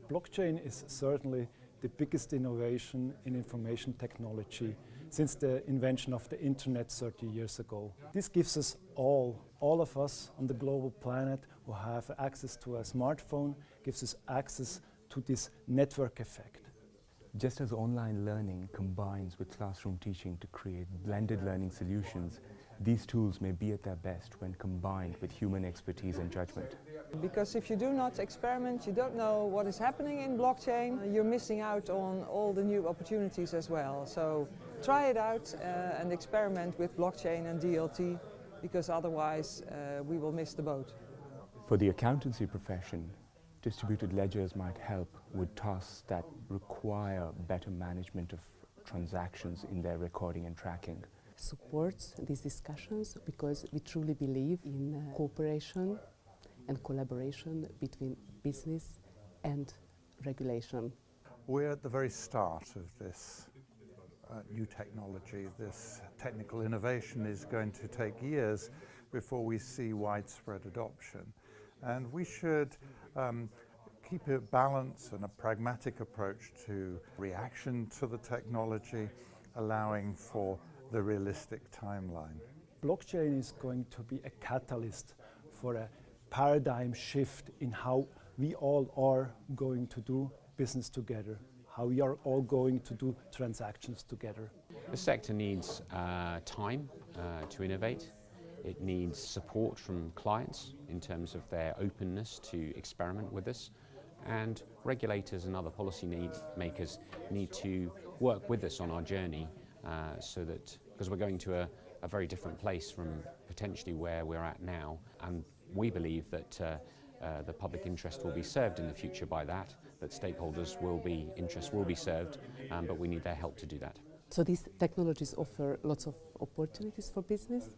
Blockchain is certainly the biggest innovation in information technology since the invention of the internet 30 years ago. This gives us all of us on the global planet who have access to a smartphone, gives us access to this network effect. Just as online learning combines with classroom teaching to create blended learning solutions, these tools may be at their best when combined with human expertise and judgment. Because if you do not experiment, you don't know what is happening in blockchain, you're missing out on all the new opportunities as well. So try it out and experiment with blockchain and DLT, because otherwise we will miss the boat. For the accountancy profession, distributed ledgers might help with tasks that require better management of transactions in their recording and tracking. Supports these discussions because we truly believe in cooperation and collaboration between business and regulation. We're at the very start of this new technology. This technical innovation is going to take years before we see widespread adoption. And we should keep a balance and a pragmatic approach to reaction to the technology, allowing for the realistic timeline. Blockchain is going to be a catalyst for a paradigm shift in how we all are going to do business together, how we are all going to do transactions together. The sector needs time to innovate. It needs support from clients in terms of their openness to experiment with us, and regulators and other policy makers need to work with us on our journey so that, because we're going to a very different place from potentially where we're at now, and we believe that the public interest will be served in the future by that stakeholders' interest will be served, but we need their help to do that. So these technologies offer lots of opportunities for business.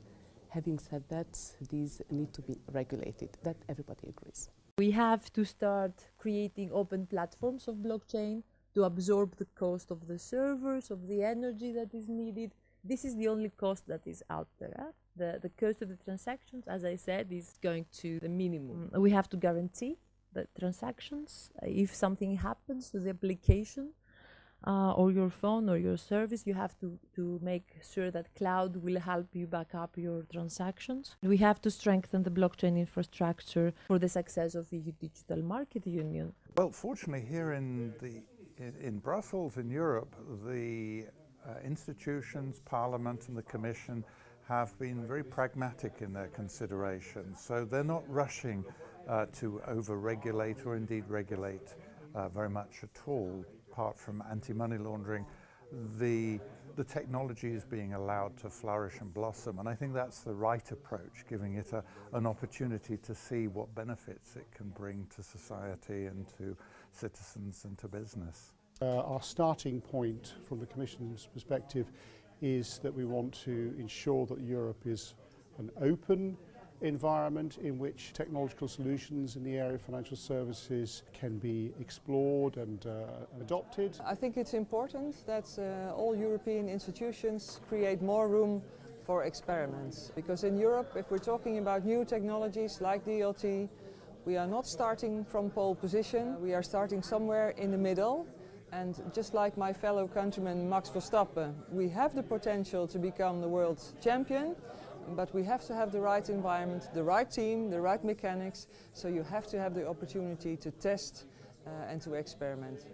Having said that, these need to be regulated. That everybody agrees. We have to start creating open platforms of blockchain to absorb the cost of the servers, of the energy that is needed. This is the only cost that is out there. The cost of the transactions, as I said, is going to the minimum. We have to guarantee the transactions. If something happens to the application or your phone or your service, you have to make sure that cloud will help you back up your transactions. We have to strengthen the blockchain infrastructure for the success of the Digital Market Union. Well, fortunately here in Brussels, in Europe, the institutions, Parliament and the Commission have been very pragmatic in their considerations. So they're not rushing to over-regulate or indeed regulate very much at all. Apart from anti-money laundering, the technology is being allowed to flourish and blossom, and I think that's the right approach, giving it an opportunity to see what benefits it can bring to society and to citizens and to business. Our starting point from the Commission's perspective is that we want to ensure that Europe is an open environment in which technological solutions in the area of financial services can be explored and adopted. I think it's important that all European institutions create more room for experiments, because in Europe, if we're talking about new technologies like DLT, we are not starting from pole position, we are starting somewhere in the middle. And just like my fellow countryman Max Verstappen, we have the potential to become the world champion, but we have to have the right environment, the right team, the right mechanics, so you have to have the opportunity to test and to experiment.